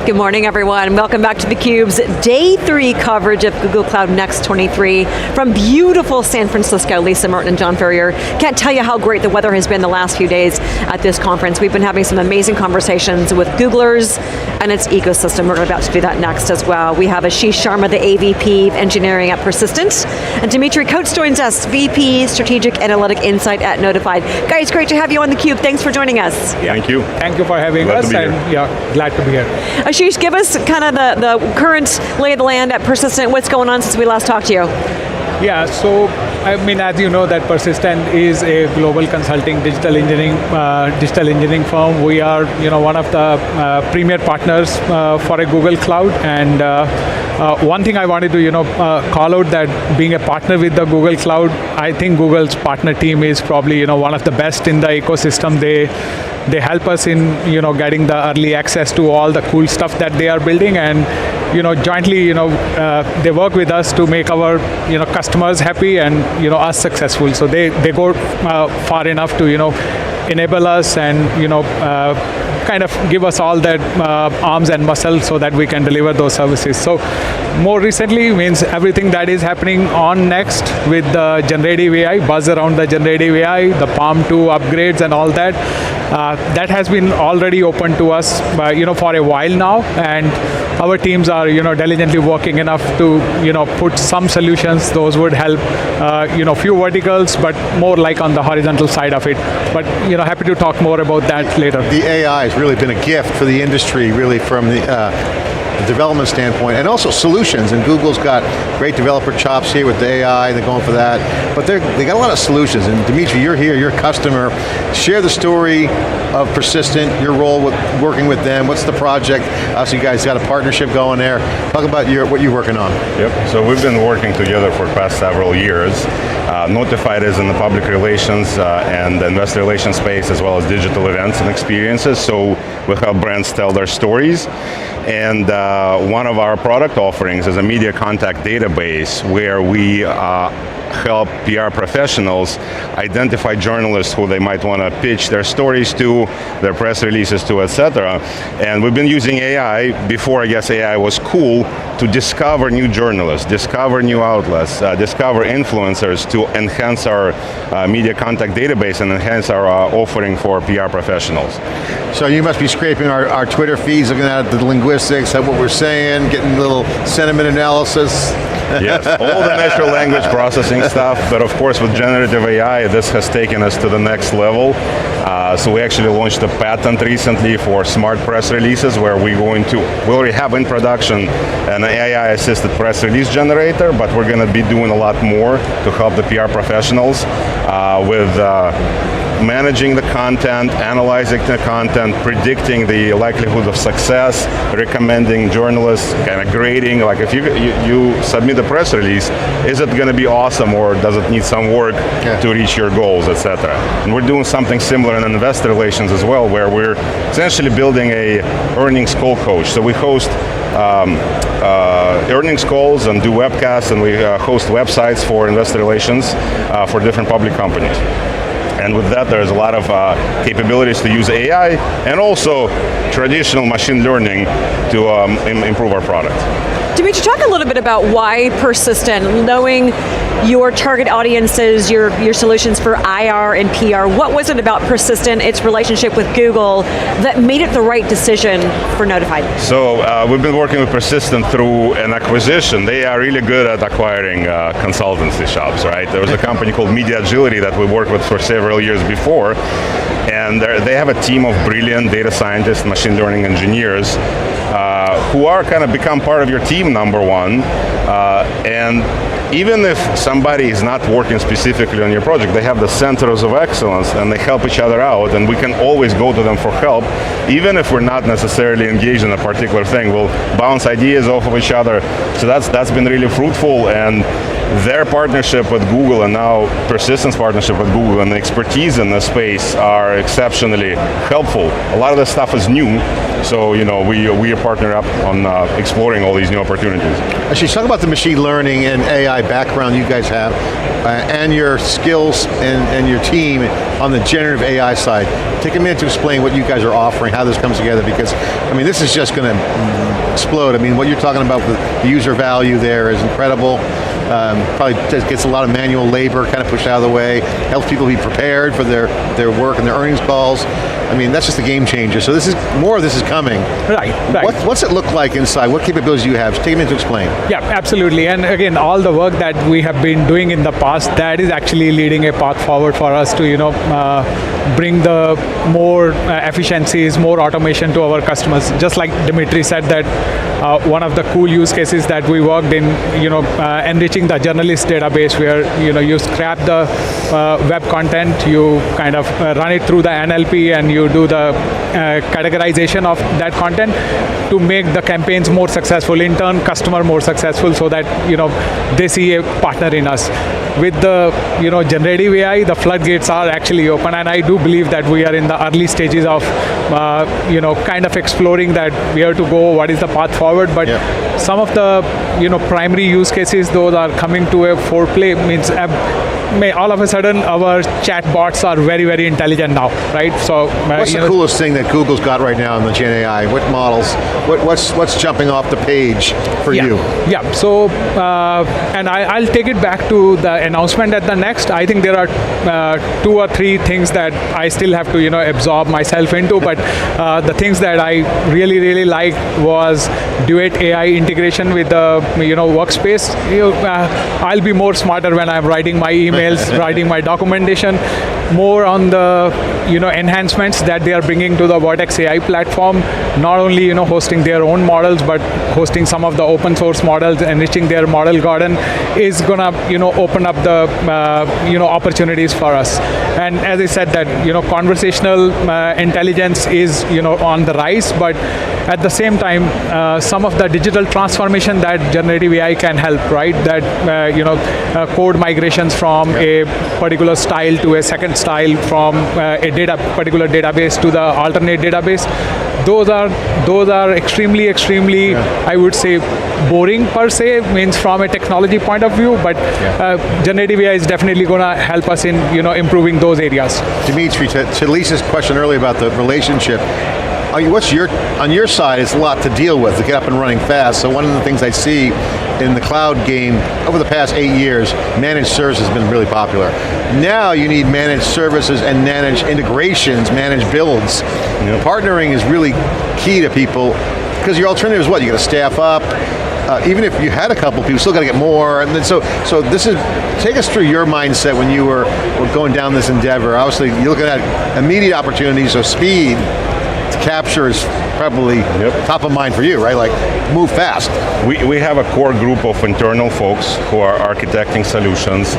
Good morning, everyone. Welcome back to theCUBE's Day 3 coverage of Google Cloud Next 23 from beautiful San Francisco. Lisa Merton and John Furrier. Can't tell you how great the weather has been the last few days at this conference. We've been having some amazing conversations with Googlers and its ecosystem. We're about to do that next as well. We have Asheesh Sharma, the AVP of Engineering at Persistent, and Dmitriy Khots joins us, VP Strategic Analytic Insight at Notified. Guys, great to have you on theCUBE. Thanks for joining us. Yeah. Thank you. Thank you for having us, and glad to be here. Asheesh, give us kind of the current lay of the land at Persistent. What's going on since we last talked to you? Yeah, so I mean, as you know, that Persistent is a global consulting digital engineering firm. We are, one of the premier partners for a Google Cloud, and one thing I wanted to, call out that being a partner with the Google Cloud, I think Google's partner team is probably, one of the best in the ecosystem. They help us in, getting the early access to all the cool stuff that they are building, and jointly, they work with us to make our, customers happy and, us successful. So they go far enough to, enable us and, kind of give us all that arms and muscle so that we can deliver those services. So more recently means everything that is happening on Next with the Generative AI, buzz around the Generative AI, the Palm 2 upgrades and all that. That has been already open to us, for a while now, and our teams are, diligently working enough to, put some solutions. Those would help, few verticals, but more like on the horizontal side of it. But, happy to talk more about that later. The AI has really been a gift for the industry, really, from the development standpoint, and also solutions, and Google's got great developer chops here with the AI, they're going for that, but they got a lot of solutions, and Dmitriy, you're here, you're a customer. Share the story of Persistent, your role with working with them, what's the project? So you guys got a partnership going there. Talk about what you're working on. Yep, so we've been working together for the past several years. Notified is in the public relations and the investor relations space, as well as digital events and experiences, so we help brands tell their stories. And one of our product offerings is a media contact database where we help PR professionals identify journalists who they might want to pitch their stories to, their press releases to, etc. And we've been using AI, before I guess AI was cool, to discover new journalists, discover new outlets, discover influencers to enhance our media contact database and enhance our offering for PR professionals. So you must be scraping our Twitter feeds, looking at the linguistics, at what we're saying, getting a little sentiment analysis. Yes, all the natural language processing stuff, but of course with generative AI, this has taken us to the next level. So we actually launched a patent recently for smart press releases, where we already have in production an AI-assisted press release generator, but we're going to be doing a lot more to help the PR professionals with managing the content, analyzing the content, predicting the likelihood of success, recommending journalists, kind of grading, like if you submit a press release, is it going to be awesome or does it need some work to reach your goals, etc. And we're doing something similar in investor relations as well, where we're essentially building a earnings call coach. So we host earnings calls and do webcasts, and we host websites for investor relations for different public companies. And with that, there's a lot of capabilities to use AI and also traditional machine learning to improve our product. Dmitry, talk a little bit about why Persistent, knowing your target audiences, your solutions for IR and PR. What was it about Persistent, its relationship with Google, that made it the right decision for Notified? So we've been working with Persistent through an acquisition. They are really good at acquiring consultancy shops, right? There was a company called Media Agility that we worked with for several years before, and they have a team of brilliant data scientists, machine learning engineers, who are kind of become part of your team, number one, and even if somebody is not working specifically on your project, they have the centers of excellence and they help each other out, and we can always go to them for help, even if we're not necessarily engaged in a particular thing. We'll bounce ideas off of each other, so that's been really fruitful, and their partnership with Google and now Persistent's partnership with Google and the expertise in this space are exceptionally helpful. A lot of this stuff is new, So we partner up on exploring all these new opportunities. Asheesh, talk about the machine learning and AI background you guys have, and your skills and your team on the generative AI side. Take a minute to explain what you guys are offering, how this comes together, because, I mean, this is just going to explode. I mean, what you're talking about with the user value there is incredible. Probably gets a lot of manual labor kind of pushed out of the way, helps people be prepared for their work and their earnings calls. I mean, that's just a game changer. So more of this is coming. Right. What's it look like inside? What capabilities do you have? Take a minute to explain. Yeah, absolutely. And again, all the work that we have been doing in the past, that is actually leading a path forward for us to bring the more efficiencies, more automation to our customers. Just like Dmitry said, that one of the cool use cases that we worked in, enriching the journalist database, where you scrap the web content, you kind of run it through the NLP, and you do the categorization of that content to make the campaigns more successful, in turn customer more successful, so that they see a partner in us. With the generative AI, the floodgates are actually open, and I do believe that we are in the early stages of kind of exploring that where to go, what is the path forward. But some of the primary use cases, those are coming to a foreplay. Means all of a sudden our chat bots are very, very intelligent now, right? So what's the coolest thing that Google's got right now in the Gen AI? What models? What's jumping off the page for you? Yeah. So and I'll take it back to the announcement at the Next. I think there are 2 or 3 things that I still have to absorb myself into. But the things that I really, really liked was Duet AI integration with the workspace. I'll be more smarter when I'm writing my emails, writing my documentation. More on the enhancements that they are bringing to the Vertex AI platform. Not only hosting their own models, but hosting some of the open source models, enriching their model garden, is gonna open up the opportunities for us. And as I said, that conversational intelligence is on the rise, but at the same time, some of the digital transformation that generative AI can help, right? That code migrations from a particular style to a second style, from a particular database to the alternate database. Those are extremely, I would say, boring per se, means from a technology point of view, but generative AI is definitely going to help us in improving those areas. Dmitry, to Lisa's question earlier about the relationship, on your side, it's a lot to deal with, to get up and running fast. So one of the things I see in the cloud game over the past 8 years, managed services has been really popular. Now you need managed services and managed integrations, managed builds. Partnering is really key to people, because your alternative is what? You got to staff up. Even if you had a couple people, still got to get more. And then so this is, take us through your mindset when you were going down this endeavor. Obviously, you're looking at immediate opportunities, so speed to capture is probably top of mind for you, right? Like, move fast. We have a core group of internal folks who are architecting solutions,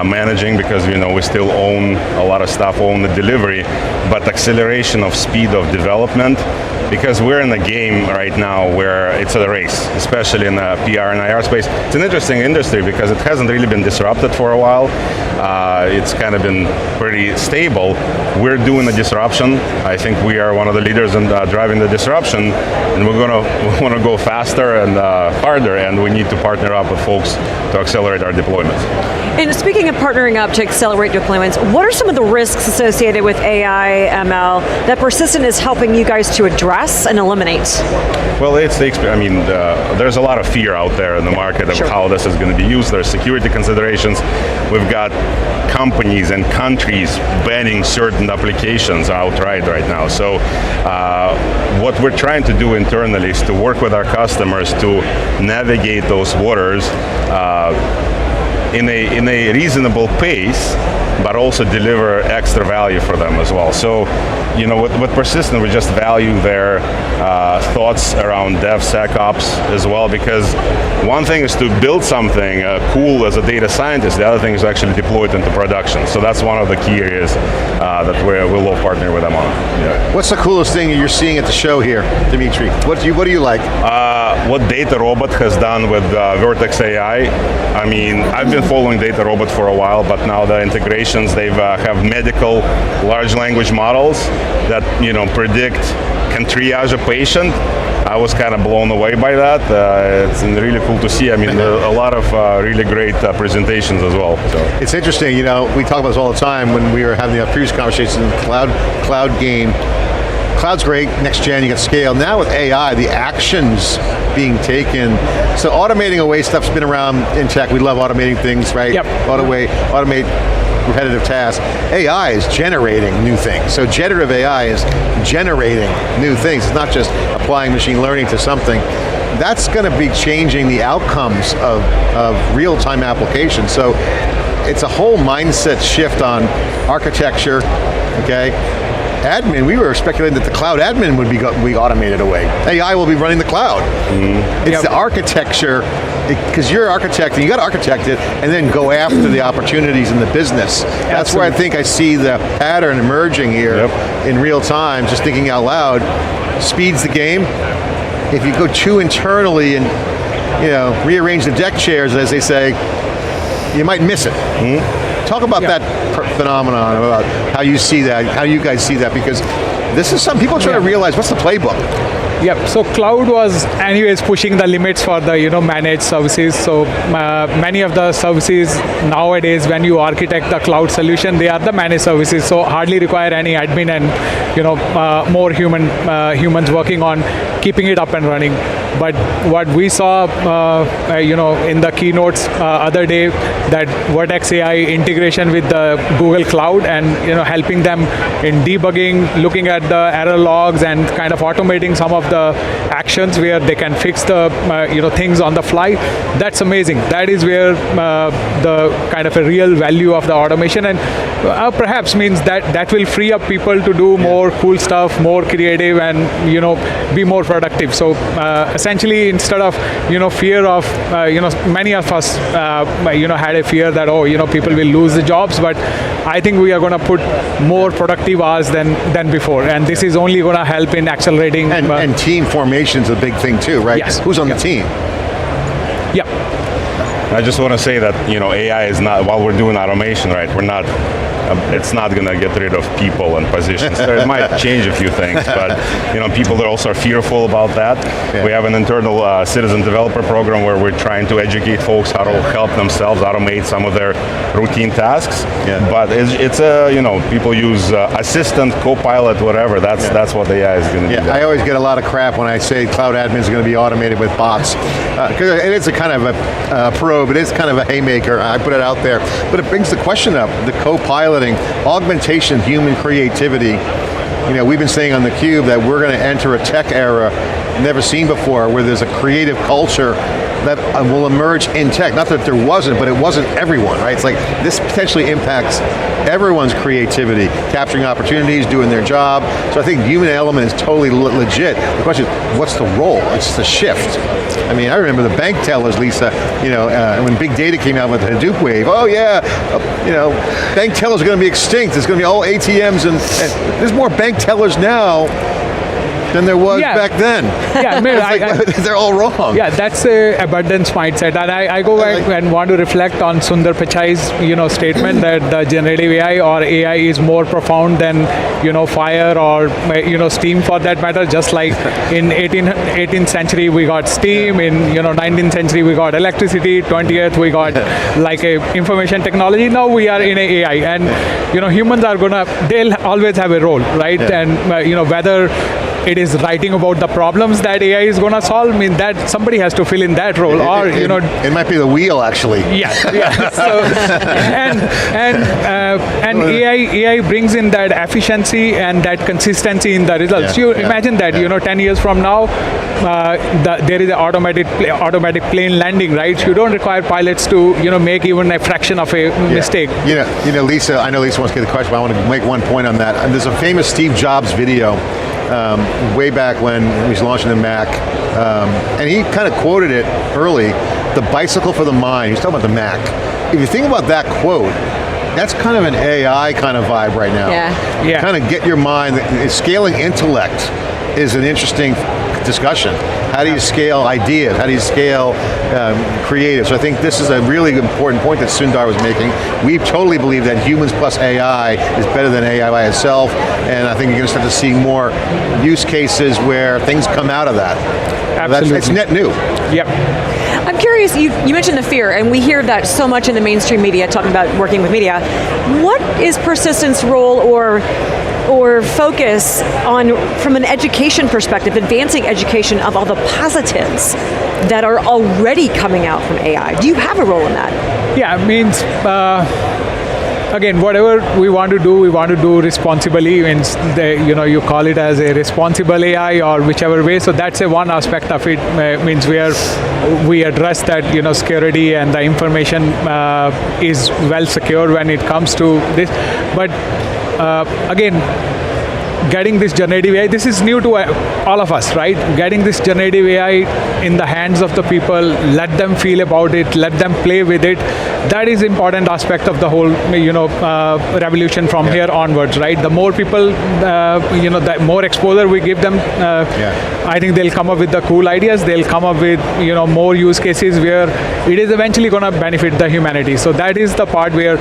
managing, because we still own a lot of stuff, own the delivery, but acceleration of speed of development, because we're in a game right now where it's a race, especially in the PR and IR space. It's an interesting industry because it hasn't really been disrupted for a while. It's kind of been pretty stable. We're doing the disruption. I think we are one of the leaders in driving the disruption, and we want to go faster and harder, and we need to partner up with folks to accelerate our deployments. And speaking of partnering up to accelerate deployments, what are some of the risks associated with AI, ML, that Persistent is helping you guys to address and eliminate? Well, there's a lot of fear out there in the market of how this is going to be used. There's security considerations. We've got companies and countries banning certain applications outright right now. So what we're trying to do internally is to work with our customers to navigate those waters in a reasonable pace, but also deliver extra value for them as well. So, with Persistent, we just value their thoughts around DevSecOps as well, because one thing is to build something cool as a data scientist, the other thing is to actually deploy it into production. So that's one of the key areas that we'll partner with them on. What's the coolest thing you're seeing at the show here, Dmitry? What do you like? what DataRobot has done with Vertex AI. I mean, I've been following DataRobot for a while, but now the integrations, they've have medical large language models that predict, can triage a patient. I was kind of blown away by that. It's really cool to see. I mean, a lot of really great presentations as well. So. It's interesting, we talk about this all the time when we were having the previous conversations in the cloud game. Cloud's great, next gen, you got scale. Now with AI, the actions being taken, so automating away stuff's been around in tech. We love automating things, right? Yep. Automate repetitive tasks. AI is generating new things. So generative AI is generating new things. It's not just applying machine learning to something. That's going to be changing the outcomes of real-time applications. So it's a whole mindset shift on architecture, okay? Admin, we were speculating that the cloud admin would be automated away. AI will be running the cloud. It's the architecture, because you're architecting, you got to architect it, and then go after the opportunities in the business. That's where I think I see the pattern emerging here in real time, just thinking out loud, speeds the game. If you go too internally and rearrange the deck chairs, as they say, you might miss it. Talk about that phenomenon, about how you see that, how you guys see that, because this is some people trying to realize what's the playbook. Yep, so cloud was anyways pushing the limits for the managed services. So many of the services nowadays, when you architect the cloud solution, they are the managed services, so hardly require any admin and more humans working on keeping it up and running. But what we saw in the keynotes other day, that Vertex AI integration with the Google Cloud and helping them in debugging, looking at the error logs and kind of automating some of the actions where they can fix the things on the fly. That's amazing. That is where the kind of a real value of the automation, and perhaps means that will free up people to do more cool stuff, more creative, and be more productive. So essentially, instead of fear of many of us had a fear that people will lose the jobs, but I think we are going to put more productive hours than before, and this is only going to help in accelerating. And team formation is a big thing too, right? Yes. Who's on the team? Yeah. I just want to say that AI is not, while we're doing automation, right, we're not, it's not going to get rid of people and positions. It might change a few things, but people are also fearful about that. We have an internal citizen developer program where we're trying to educate folks how to help themselves automate some of their routine tasks. But it's people use assistant, co-pilot, whatever. That's what AI is going to do. I always get a lot of crap when I say cloud admin is going to be automated with bots, because it is a kind of a probe. It is kind of a haymaker. I put it out there, but it brings the question up: the co-piloting, augmentation, human creativity. We've been saying on theCUBE that we're going to enter a tech era never seen before, where there's a creative culture that will emerge in tech. Not that there wasn't, but it wasn't everyone, right? It's like this potentially impacts everyone's creativity, capturing opportunities, doing their job. So I think the human element is totally legit. The question is, what's the role? It's the shift. I mean, I remember the bank tellers, Lisa, when big data came out with the Hadoop wave, bank tellers are going to be extinct. It's going to be all ATMs, and there's more bank tellers now than there was back then. Yeah, they're all wrong. Yeah, that's a abundance mindset, and I go back and want to reflect on Sundar Pichai's statement that the generative AI or AI is more profound than fire or steam, for that matter. Just like in 18th century we got steam, in 19th century we got electricity, 20th we got like a information technology. Now we are in AI, and humans are they'll always have a role, right? And whether it is writing about the problems that AI is going to solve, that somebody has to fill in that role, or it might be the wheel actually. Yeah. So, and AI brings in that efficiency and that consistency in the results. You imagine that 10 years from now, there is an automatic plane landing, right? You don't require pilots to make even a fraction of a mistake. Lisa, I know Lisa wants to get the question, but I want to make one point on that. And there's a famous Steve Jobs video way back when he was launching the Mac, and he kind of quoted it early, the bicycle for the mind. He was talking about the Mac. If you think about that quote, that's kind of an AI kind of vibe right now. Yeah. Kind of get your mind, scaling intellect is an interesting discussion. How do you scale ideas? How do you scale creative? So I think this is a really important point that Sundar was making. We totally believe that humans plus AI is better than AI by itself, and I think you're going to start to see more use cases where things come out of that. Absolutely. It's net new. Yep. I'm curious, you mentioned the fear, and we hear that so much in the mainstream media, talking about working with media. What is Persistent's role or focus on, from an education perspective, advancing education of all the positives that are already coming out from AI? Do you have a role in that? Yeah, it means, again, whatever we want to do responsibly. Means you call it as a responsible AI or whichever way. So that's a one aspect of it. Means we address that security and the information is well secured when it comes to this. But again, getting this generative AI, this is new to all of us, right? Getting this generative AI in the hands of the people, let them feel about it, let them play with it. That is important aspect of the whole, revolution from here onwards, right? The more people, the more exposure we give them, I think they'll come up with the cool ideas. They'll come up with, more use cases where it is eventually going to benefit the humanity. So that is the part where,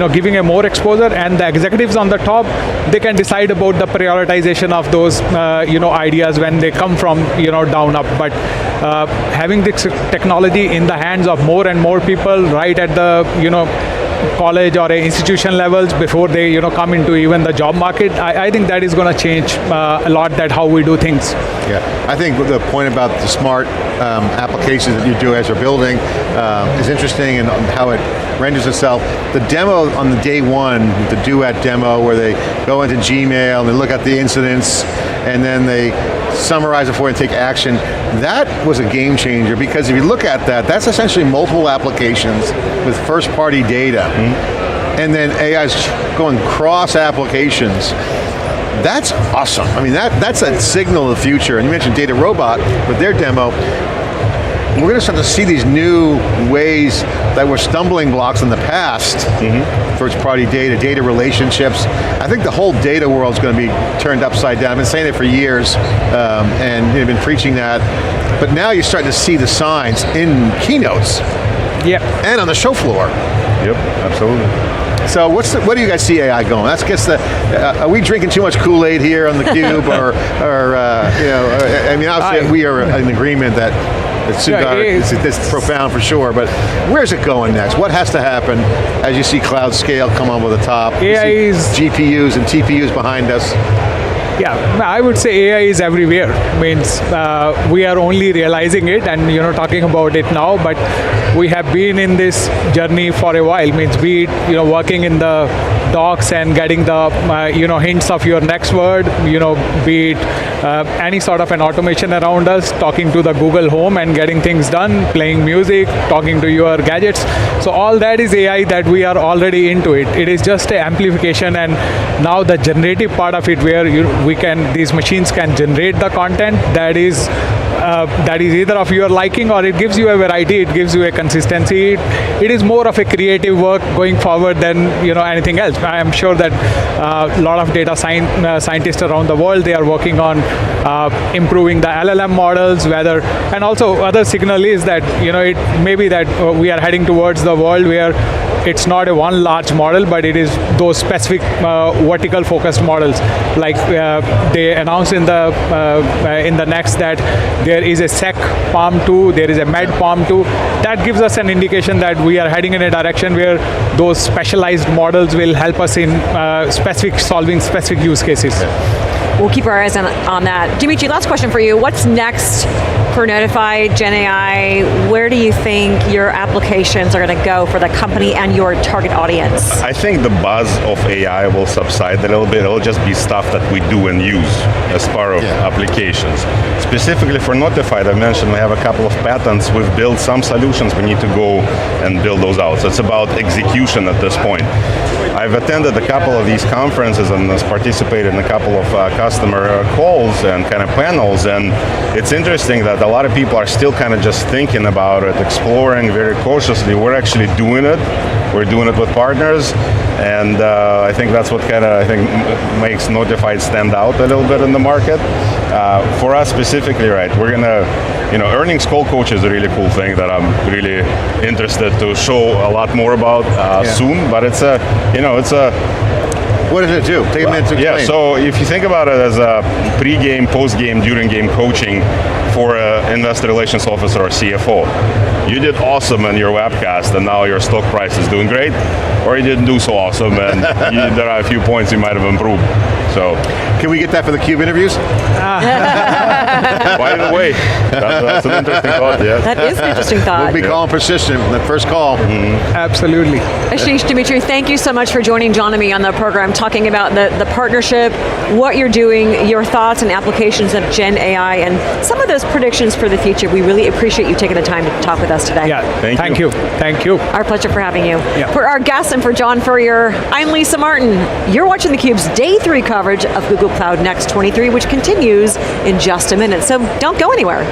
giving a more exposure, and the executives on the top, they can decide about the prioritization of those, ideas when they come from, down up. But having this technology in the hands of more and more people, right at the, college or institution levels before they, come into even the job market, I think that is going to change a lot that how we do things. Yeah, I think the point about the smart applications that you guys are building is interesting, and how it renders itself. The demo on the day one, the Duet demo, where they go into Gmail and they look at the incidents, and then they summarize it for you and take action. That was a game changer, because if you look at that, that's essentially multiple applications with first-party data, and then AI's going cross applications. That's awesome. I mean, that's a signal of the future. And you mentioned Data Robot with their demo. We're going to start to see these new ways that were stumbling blocks in the past. First-party data relationships. I think the whole data world is going to be turned upside down. I've been saying it for years, and I've been preaching that. But now you're starting to see the signs in keynotes. Yep. And on the show floor. Yep, absolutely. So what do you guys see AI going? That's guess are we drinking too much Kool-Aid here on theCUBE, I mean, obviously we are in agreement that Sundar, it's profound for sure, but where's it going next? What has to happen as you see cloud scale come on with the top? AI is GPUs and TPUs behind us. Yeah, I would say AI is everywhere. Means we are only realizing it and talking about it now, but we have been in this journey for a while. Means be it working in the docs and getting the hints of your next word, be it any sort of an automation around us, talking to the Google Home and getting things done, playing music, talking to your gadgets. So all that is AI that we are already into it. It is just an amplification, and now the generative part of it, where these machines can generate the content that is either of your liking, or it gives you a variety, it gives you a consistency. It is more of a creative work going forward than anything else. I am sure that a lot of data scientists around the world, they are working on improving the LLM models, and also other signal is that it may be that we are heading towards the world where it's not a one large model, but it is those specific vertical focused models. Like they announced in the next that there is a SEC PaLM 2, there is a Med PaLM 2. That gives us an indication that we are heading in a direction where those specialized models will help us in solving specific use cases. We'll keep our eyes on that. Dmitriy, last question for you. What's next for Notified Gen AI? Where do you think your applications are going to go for the company and your target audience? I think the buzz of AI will subside a little bit. It'll just be stuff that we do and use as part of applications. Specifically for Notified, I mentioned we have a couple of patents. We've built some solutions. We need to go and build those out. So it's about execution at this point. I've attended a couple of these conferences and participated in a couple of customer calls and kind of panels, and it's interesting that a lot of people are still kind of just thinking about it, exploring very cautiously. We're actually doing it, We're doing it with partners, and I think that's what kind of makes Notified stand out a little bit in the market. For us specifically, right, we're gonna, earnings call coach is a really cool thing that I'm really interested to show a lot more about soon. But it's a, what does it do? Take a minute to explain. Yeah, so if you think about it as a pre-game, post-game, during-game coaching for an investor relations officer or CFO, you did awesome in your webcast and now your stock price is doing great, or you didn't do so awesome and there are a few points you might have improved. So, can we get that for the CUBE interviews? By the way, that's an interesting thought, yeah. That is an interesting thought. We'll be calling persistent the first call. Absolutely. Asheesh, Dmitry, thank you so much for joining John and me on the program, talking about the partnership, what you're doing, your thoughts and applications of Gen AI, and some of those predictions for the future. We really appreciate you taking the time to talk with us today. Yeah, Thank you. Thank you. Our pleasure for having you. Yeah. For our guests and for John Furrier, I'm Lisa Martin. You're watching theCUBE's Day 3 coverage of Google Cloud Next 23, which continues in just a minute, so don't go anywhere.